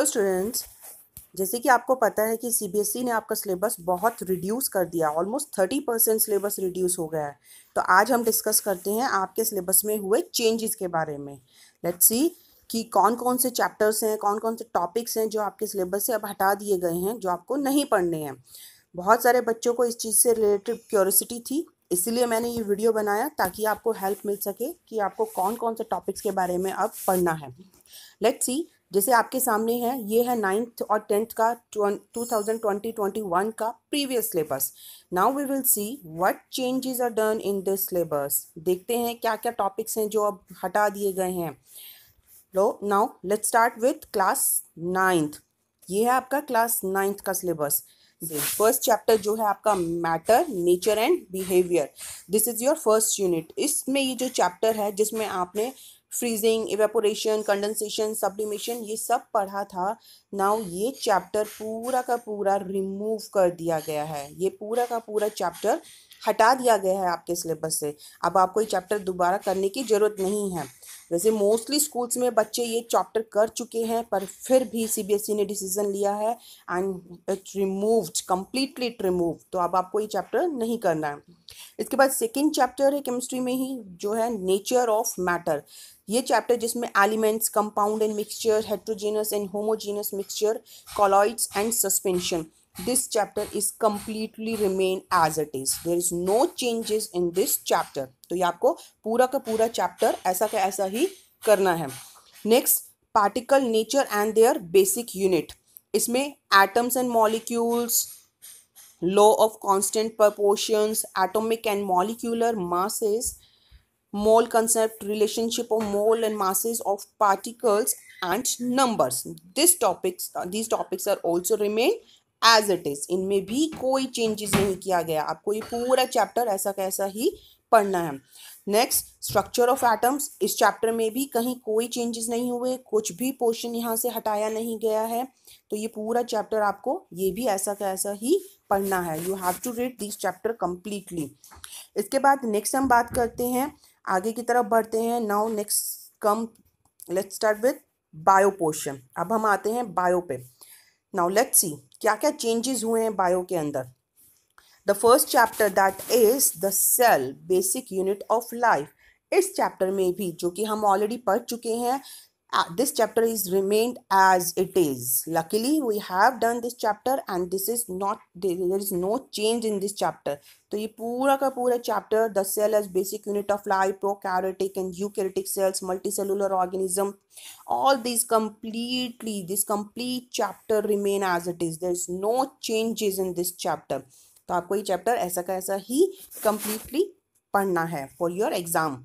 Hello students. जैसे कि आपको पता है कि सीबीएसई ने आपका सिलेबस बहुत रिड्यूस कर दिया, ऑलमोस्ट 30% सिलेबस रिड्यूस हो गया है। तो आज हम डिस्कस करते हैं आपके सिलेबस में हुए चेंजेस के बारे में। लेट्स सी कि कौन कौन से चैप्टर्स हैं, कौन कौन से टॉपिक्स हैं जो आपके सिलेबस से अब हटा दिए गए हैं, जो आपको नहीं पढ़ने हैं। बहुत सारे बच्चों को इस चीज़ से रिलेटेड क्यूरियोसिटी थी, इसीलिए मैंने ये वीडियो बनाया ताकि आपको हेल्प मिल सके कि आपको कौन कौन से टॉपिक्स के बारे में अब पढ़ना है। लेट्स सी, जैसे आपके सामने है, ये है 9th और 10th का 2020-21 का previous syllabus. Now we will see what changes are done in this syllabus. देखते हैं क्या क्या टॉपिक्स हैं जो अब हटा दिए गए हैं। लो now let's start with class 9th। ये है आपका क्लास 9th का सिलेबस। फर्स्ट चैप्टर जो है आपका matter, nature and behaviour. This is your first unit. इसमें ये जो चैप्टर है जिसमें आपने फ्रीजिंग, इवेपोरेशन, कंडेंसेशन, सब्लिमेशन ये सब पढ़ा था, नाउ ये चैप्टर पूरा का पूरा रिमूव कर दिया गया है। ये पूरा का पूरा चैप्टर हटा दिया गया है आपके सिलेबस से। अब आपको ये चैप्टर दोबारा करने की ज़रूरत नहीं है। वैसे मोस्टली स्कूल्स में बच्चे ये चैप्टर कर चुके हैं, पर फिर भी सीबीएसई ने डिसीजन लिया है and it removed, completely it remove. तो अब आपको ये चैप्टर नहीं करना है। इसके बाद सेकेंड चैप्टर है केमिस्ट्री में ही, जो है नेचर ऑफ मैटर। ये चैप्टर जिसमें elements, compound and mixture, heterogeneous and homogeneous mixture, colloids and suspension, this chapter is completely remain as it is. There is no changes in this chapter. तो ये आपको पूरा का पूरा चैप्टर ऐसा का ऐसा ही करना है। Next, particle nature and their basic unit. इसमें atoms and molecules, law of constant proportions, atomic and molecular masses, mole concept, relationship of mole and masses of particles and numbers. These topics are also remain as it is. इनमें भी कोई changes नहीं किया गया। आपको ये पूरा chapter ऐसा कैसा ही पढ़ना है। Next, structure of atoms. इस चैप्टर में भी कहीं कोई चेंजेस नहीं हुए, कुछ भी पोर्शन यहाँ से हटाया नहीं गया है। तो ये पूरा चैप्टर आपको ये भी ऐसा का ऐसा ही पढ़ना है। You have to read this chapter completely. इसके बाद नेक्स्ट हम बात करते हैं, आगे की तरफ बढ़ते हैं। Now next come, let's start with bio portion. अब हम आते हैं बायो पे। नाउ लेट्स सी क्या क्या चेंजेस हुए हैं बायो के अंदर। The first chapter that is the cell, basic unit of life. इस चैप्टर में भी, जो कि हम ऑलरेडी पढ़ चुके हैं, this chapter is remained as it is. Luckily we have done this chapter and this is not, there is no change in this chapter. तो ये पूरा का पूरा chapter, the cell as basic unit of life, prokaryotic and eukaryotic cells, multicellular organism, all these completely, this complete chapter remain as it is. There is no changes in this chapter. तो आपको ये chapter ऐसा का ऐसा ही completely पढ़ना है for your exam.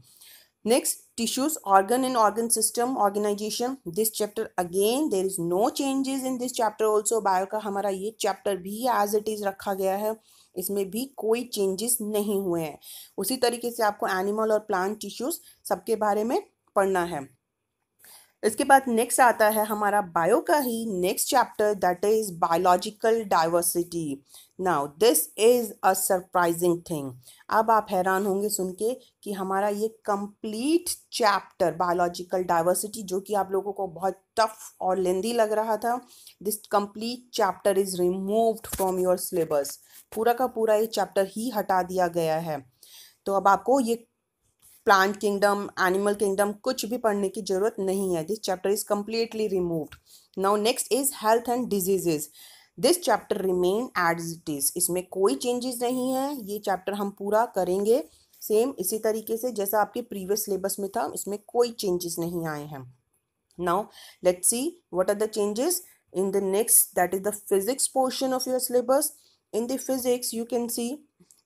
Next, tissues, organ and organ system organization. This chapter again there is no changes in this chapter also. Bio का हमारा ये chapter भी as it is रखा गया है, इसमें भी कोई changes नहीं हुए हैं। उसी तरीके से आपको animal और plant tissues सबके बारे में पढ़ना है। इसके बाद नेक्स्ट आता है हमारा बायो का ही next chapter, that is biological diversity. Now this is a surprising thing. अब आप हैरान होंगे सुन के कि हमारा ये कंप्लीट चैप्टर बायोलॉजिकल डाइवर्सिटी, जो कि आप लोगों को बहुत टफ और लेंदी लग रहा था, this complete chapter is removed from your syllabus. पूरा का पूरा ये चैप्टर ही हटा दिया गया है। तो अब आपको ये प्लांट किंगडम, एनिमल किंगडम कुछ भी पढ़ने की जरूरत नहीं है। This chapter is completely removed. Now next is health and diseases. This chapter remain as it is. इसमें कोई चेंजेस नहीं है। ये चैप्टर हम पूरा करेंगे सेम इसी तरीके से जैसा आपके प्रीवियस सिलेबस में था, इसमें कोई चेंजेस नहीं आए हैं। Now let's see what are the changes in the next, that is the physics portion of your syllabus. In the physics you can see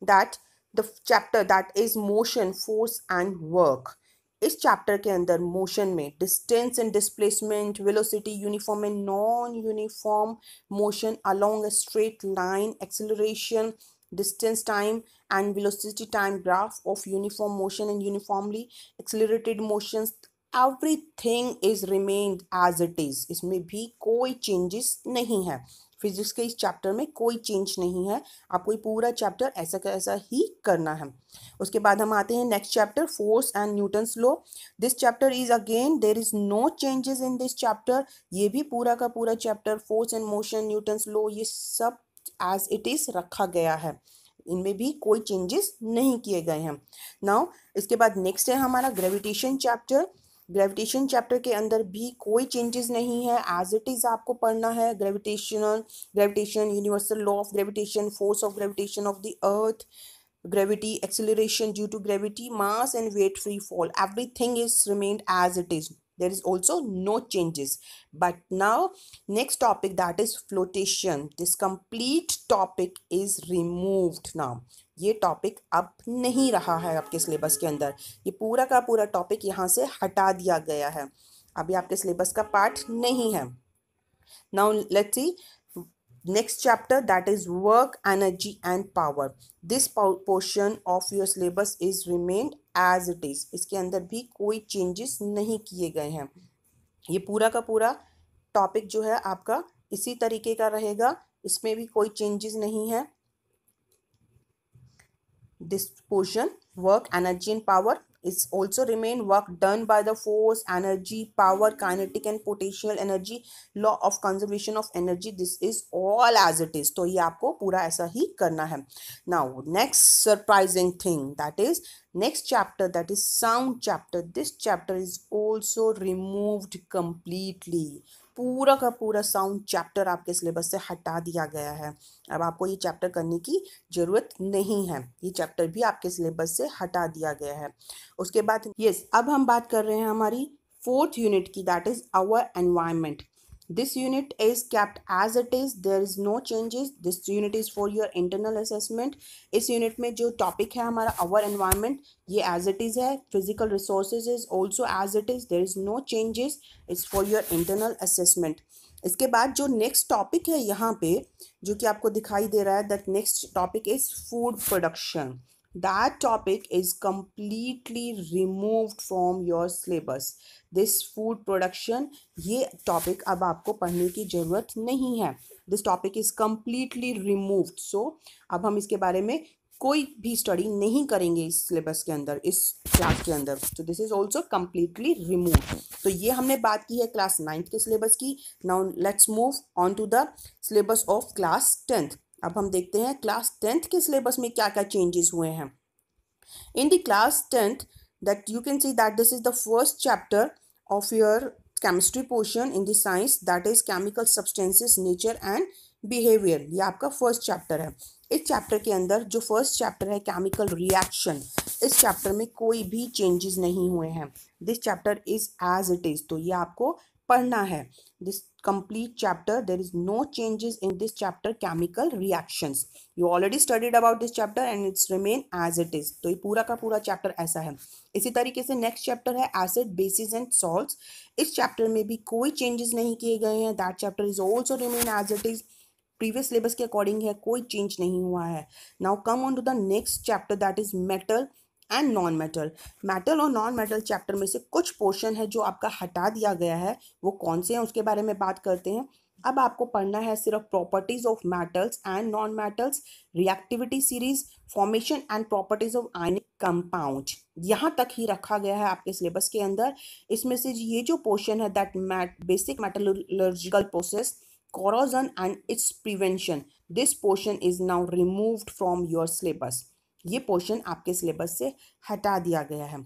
that the chapter that is motion, force and work. इस chapter के अंदर motion में distance and displacement, velocity, uniform and non uniform motion along a straight line, acceleration, distance time and velocity time graph of uniform motion and uniformly accelerated motions, everything is remained as it is, इसमें भी कोई changes नहीं है। Physics के इस chapter में कोई change नहीं है, आपको ये पूरा चैप्टर ऐसा का ऐसा ही करना है। उसके बाद हम आते हैं next chapter, force and Newton's law. This chapter is again there is no changes in this chapter. ये भी पूरा का पूरा chapter force and motion, Newton's law, ये सब एज इट इज रखा गया है, इनमें भी कोई चेंजेस नहीं किए गए हैं। नाउ इसके बाद नेक्स्ट है हमारा ग्रेविटेशन चैप्टर। ग्रेविटेशन चैप्टर के अंदर भी कोई चेंजेस नहीं है, एज इट इज आपको पढ़ना है। Gravitation, universal law of gravitation, force of gravitation of the earth, gravity, acceleration due to gravity, mass and weight free fall, everything is remained as it is. There is also no changes. But now next topic, that is flotation. This complete topic is removed now. ये topic अब नहीं रहा है आपके syllabus के अंदर, ये पूरा का पूरा टॉपिक यहाँ से हटा दिया गया है, अभी आपके सिलेबस का पार्ट नहीं है। Now let's see next chapter, that is work, energy and power. This portion of your syllabus is remained as it is. इसके अंदर भी कोई changes नहीं किए गए हैं, ये पूरा का पूरा टॉपिक जो है आपका इसी तरीके का रहेगा, इसमें भी कोई changes नहीं है। This portion work, energy and power is also remain work done by the force, energy, power, kinetic and potential energy, law of conservation of energy. This is all as it is. तो ये आपको पूरा ऐसा ही करना है। Now next surprising thing, that is next chapter, that is sound chapter. This chapter is also removed completely. पूरा का पूरा साउंड चैप्टर आपके सिलेबस से हटा दिया गया है, अब आपको ये चैप्टर करने की ज़रूरत नहीं है, ये चैप्टर भी आपके सिलेबस से हटा दिया गया है। उसके बाद अब हम बात कर रहे हैं हमारी फोर्थ यूनिट की, that is our environment. This unit is kept as it is, there is no changes. This unit is for your internal assessment. इस यूनिट में जो टॉपिक है हमारा our environment, ये as it is है। physical resources is also as it is, there is no changes. It's for your internal assessment. इसके बाद जो नेक्स्ट टॉपिक है यहाँ पे जो कि आपको दिखाई दे रहा है, that next topic is food production. That topic is completely removed from your syllabus. This food production, ये topic अब आपको पढ़ने की ज़रूरत नहीं है। This topic is completely removed. So अब हम इसके बारे में कोई भी स्टडी नहीं करेंगे इस सिलेबस के अंदर, इस क्लास के अंदर। तो this is also completely remove. तो ये हमने बात की है क्लास 9th के सिलेबस की। Now let's move on to the syllabus of class 10th। अब हम देखते हैं क्लास 10th के सिलेबस में क्या क्या चेंजेस हुए हैं। In the class 10th, that you can see that this is the first chapter of your chemistry portion in the science, that is chemical substances, nature and behavior। ये आपका first chapter है। इस chapter के अंदर जो first chapter है chemical reaction, इस chapter में कोई भी चेंजेस नहीं हुए हैं। This chapter is as it is, तो ये आपको पढ़ना है। This complete chapter, there is no changes in this chapter chemical reactions. You already studied about this chapter and it's remain as it is. तो ये पूरा का पूरा चैप्टर ऐसा है। इसी तरीके से नेक्स्ट चैप्टर है एसिड, बेसिस एंड सॉल्ट्स। इस चैप्टर में भी कोई चेंजेस नहीं किए गए हैं। That chapter is also remain as it is, previous syllabus के अकॉर्डिंग है, कोई चेंज नहीं हुआ है। Now come on to the next chapter, that is metal and non metal. Metal और नॉन मेटल चैप्टर में से कुछ पोर्शन है जो आपका हटा दिया गया है, वो कौन से हैं उसके बारे में बात करते हैं। अब आपको पढ़ना है सिर्फ properties of metals and non metals, reactivity series, formation and properties of ionic compound. यहाँ तक ही रखा गया है आपके सिलेबस के अंदर। इसमें से ये जो पोर्शन है that basic metallurgical process, corrosion and its prevention, this portion is now removed from your syllabus। ये पोर्शन आपके सिलेबस से हटा दिया गया है।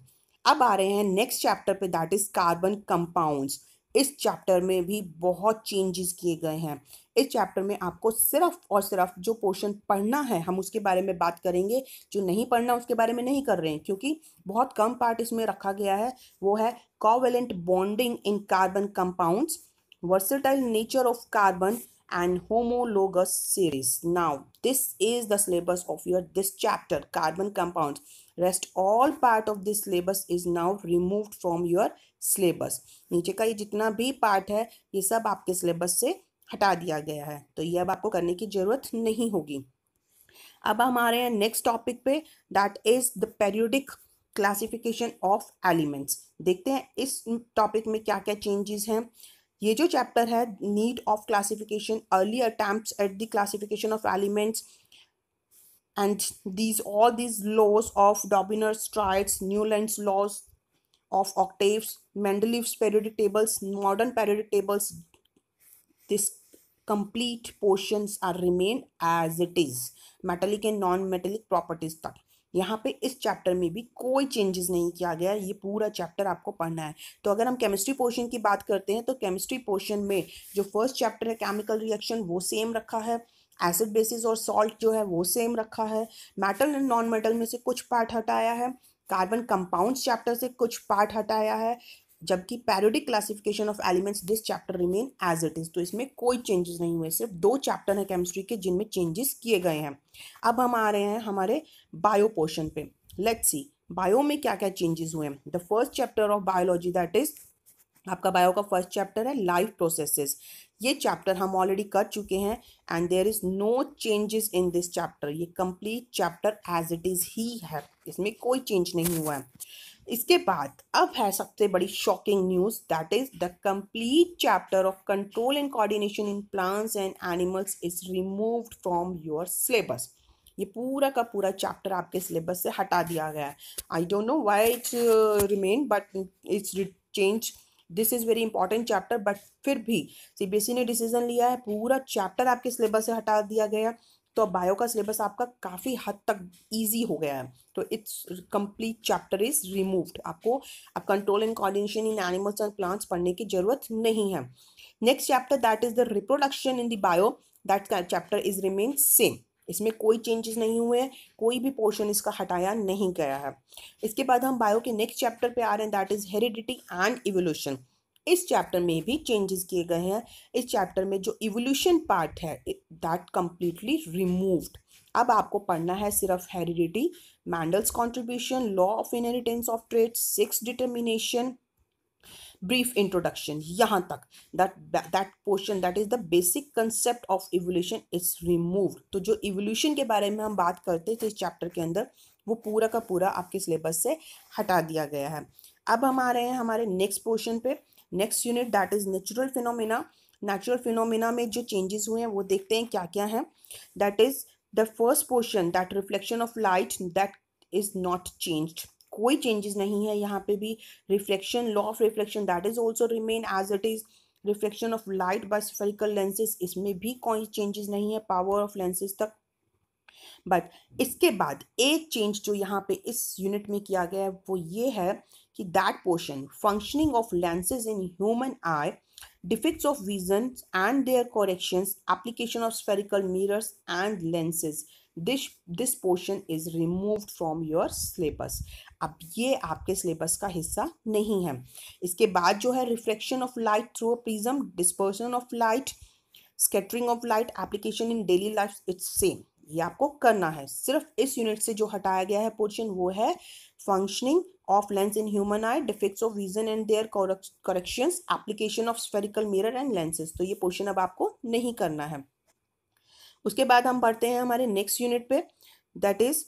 अब आ रहे हैं नेक्स्ट चैप्टर पे, दैट इज कार्बन कंपाउंड्स। इस चैप्टर में भी बहुत चेंजेस किए गए हैं। इस चैप्टर में आपको सिर्फ और सिर्फ जो पोर्शन पढ़ना है हम उसके बारे में बात करेंगे, जो नहीं पढ़ना उसके बारे में नहीं कर रहे हैं, क्योंकि बहुत कम पार्ट इसमें रखा गया है। वो है covalent bonding in carbon compounds, versatile nature of carbon and homologous series. Now this is the syllabus of your this chapter, carbon compounds. Rest all part of this syllabus is now removed from your syllabus। नीचे का ये जितना भी part है ये सब आपके syllabus से हटा दिया गया है, तो ये अब आपको करने की जरूरत नहीं होगी। अब हम आ रहे हैं नेक्स्ट टॉपिक पे, that is the periodic classification of elements. देखते हैं इस टॉपिक में क्या क्या चेंजेस हैं। ये जो चैप्टर है, need of classification, early attempts at the classification of elements, and all these laws of Dobiner-Strides, Newland's laws of octaves, Mendeleev's periodic tables, modern periodic tables, this complete portions are remain as it is, metallic and non metallic properties तक। यहाँ पे इस chapter में भी कोई changes नहीं किया गया, ये पूरा चैप्टर आपको पढ़ना है। तो अगर हम केमिस्ट्री पोर्शन की बात करते हैं तो केमिस्ट्री पोर्शन में जो फर्स्ट चैप्टर है केमिकल रिएक्शन वो सेम रखा है, एसिड बेसिस और सॉल्ट जो है वो सेम रखा है, मेटल एंड नॉन मेटल में से कुछ पार्ट हटाया है, कार्बन कंपाउंड्स चैप्टर से कुछ पार्ट हटाया है, जबकि periodic classification of elements this chapter remain as it is. तो इसमें कोई चेंजेस नहीं हुए, सिर्फ 2 चैप्टर हैं केमिस्ट्री के जिनमें चेंजेस किए गए हैं। अब हम आ रहे हैं हमारे बायो पोर्शन पे। लेट्स सी बायो में क्या क्या चेंजेस हुए हैं। The first chapter of biology, that is आपका बायो का फर्स्ट चैप्टर है लाइफ प्रोसेसेस। ये चैप्टर हम ऑलरेडी कर चुके हैं and there is no changes in this chapter. ये complete chapter as it is ही है, इसमें कोई चेंज नहीं हुआ है। इसके बाद अब है सबसे बड़ी shocking news, that is the complete chapter of control and coordination in plants and animals is removed from your syllabus. ये पूरा का पूरा चैप्टर आपके सिलेबस से हटा दिया गया है। I don't know why it's remain but it's change. This is very important chapter but फिर भी सीबीएसई ने डिसीजन लिया है पूरा चैप्टर आपके सिलेबस से हटा दिया गया। तो बायो का सिलेबस आपका काफ़ी हद तक इजी हो गया है। तो it's complete chapter is removed. आपको अब control and coordination in animals and plants पढ़ने की जरूरत नहीं है। Next chapter that is the reproduction in the bio, that chapter is remain same. इसमें कोई चेंजेस नहीं हुए हैं, कोई भी पोर्शन इसका हटाया नहीं गया है। इसके बाद हम बायो के नेक्स्ट चैप्टर पे आ रहे हैं, that is heredity and evolution. इस चैप्टर में भी चेंजेस किए गए हैं। इस चैप्टर में जो इवोल्यूशन पार्ट है दैट कंप्लीटली रिमूव्ड। अब आपको पढ़ना है सिर्फ heredity, Mendel's contribution, law of inheritance of traits, 6 determination, brief introduction, यहाँ तक that portion that is the basic concept of evolution is removed. तो जो इवोल्यूशन के बारे में हम बात करते थे इस चैप्टर के अंदर वो पूरा का पूरा आपके सिलेबस से हटा दिया गया है। अब हम आ रहे हैं हमारे नेक्स्ट पोर्शन पे, next unit that is natural phenomena. Natural phenomena में जो चेंजेस हुए हैं वो देखते हैं क्या क्या है। That is the first portion that reflection of light, that is not changed. कोई चेंजेस नहीं है यहाँ पे भी। Reflection, law of reflection that is also remain as it is. Reflection of light by spherical lenses, इसमें भी कोई changes नहीं है पावर ऑफ लेंसेज तक। बट इसके बाद एक चेंज जो यहाँ पे इस यूनिट में किया गया है वो ये है कि that portion functioning of lenses in human I, defects of vision and their corrections, application of spherical mirrors and lenses, this portion is removed from your syllabus। अब ये आपके सिलेबस का हिस्सा नहीं है। इसके बाद जो है reflection of light through a prism, dispersion of light, scattering of light, application in daily life, it's same. ये आपको करना है। सिर्फ इस यूनिट से जो हटाया गया है पोर्शन वो है functioning of lens in human eye, defects of vision and their corrections, application of spherical mirror and lenses। तो ये पोर्शन अब आपको नहीं करना है। उसके बाद हम बढ़ते हैं हमारे नेक्स्ट यूनिट पे, that is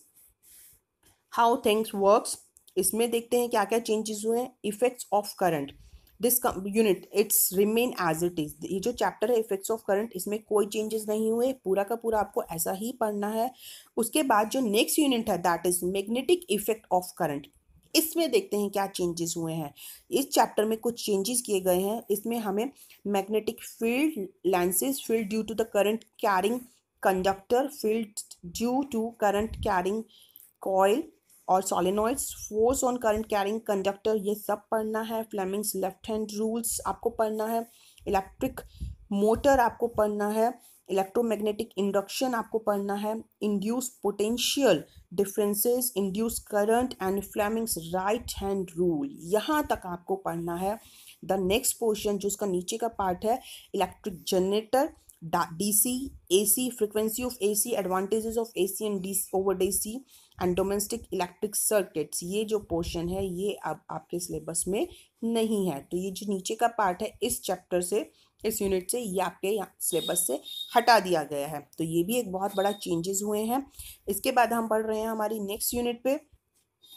how things works. इसमें देखते हैं क्या क्या चेंजेस हुए हैं। Effects of current, this unit its remain as it is. ये जो चैप्टर है इफेक्ट्स ऑफ करंट, इसमें कोई चेंजेस नहीं हुए, पूरा का पूरा आपको ऐसा ही पढ़ना है। उसके बाद जो नेक्स्ट यूनिट है that is magnetic effect of current. इसमें देखते हैं क्या चेंजेस हुए हैं। इस चैप्टर में कुछ चेंजेस किए गए हैं। इसमें हमें magnetic field, lenses, field due to the current carrying conductor, field due to current carrying coil और solenoids, force on current carrying conductor, ये सब पढ़ना है। फ्लेमिंग्स लेफ्ट हैंड रूल्स आपको पढ़ना है। इलेक्ट्रिक मोटर आपको पढ़ना है। इलेक्ट्रोमैग्नेटिक इंडक्शन आपको पढ़ना है। Induce potential differences, induce current and Fleming's right hand rule, यहाँ तक आपको पढ़ना है। द नेक्स्ट पोर्शन जो उसका नीचे का पार्ट है, electric generator, DC, AC, frequency of AC, advantages of AC and DC over DC and domestic electric circuits, ये जो पोर्शन है ये अब आपके सिलेबस में नहीं है। तो ये जो नीचे का पार्ट है इस चैप्टर से, इस यूनिट से, ये आपके सिलेबस से हटा दिया गया है। तो ये भी एक बहुत बड़ा चेंजेस हुए हैं। इसके बाद हम पढ़ रहे हैं हमारी नेक्स्ट यूनिट पे,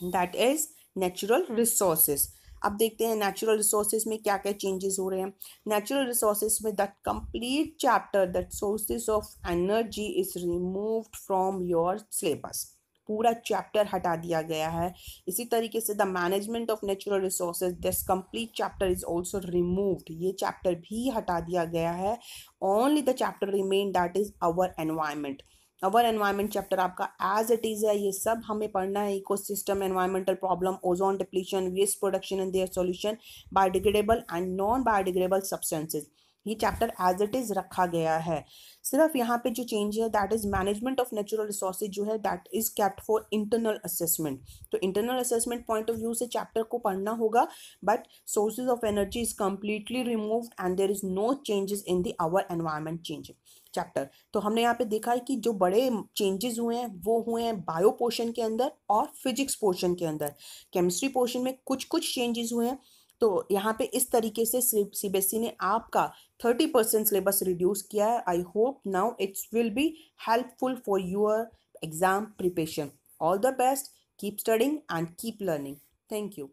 दैट इज नेचुरल रिसोर्सेज। अब देखते हैं नेचुरल रिसोर्सेज में क्या क्या चेंजेस हो रहे हैं। नेचुरल रिसोर्सेज में that complete chapter that sources of energy is removed from your syllabus. पूरा चैप्टर हटा दिया गया है। इसी तरीके से the management of natural resources this complete chapter is also removed. ये चैप्टर भी हटा दिया गया है। Only the chapter remain that is our environment. Our environment chapter आपका एज इट इज़ है। ये सब हमें पढ़ना है, ecosystem, environmental problem, ozone depletion, waste production and their solution, biodegradable and non biodegradable substances. ये चैप्टर एज इट इज़ रखा गया है। सिर्फ यहाँ पे जो चेंज है that is management of natural resources जो है that is kept for internal assessment. तो internal assessment point of view से चैप्टर को पढ़ना होगा, but sources of energy is completely removed and there is no changes in the our environment change chapter. तो हमने यहाँ पे देखा है कि जो बड़े चेंजेस हुए हैं वो हुए हैं बायो पोर्शन के अंदर और फिजिक्स पोर्शन के अंदर। केमिस्ट्री पोर्शन में कुछ कुछ चेंजेस हुए हैं। तो यहाँ पे इस तरीके से सीबीएसई ने आपका 30% सिलेबस रिड्यूस किया है। I hope now it's will be helpful for your exam preparation. All the best, keep studying and keep learning. Thank you.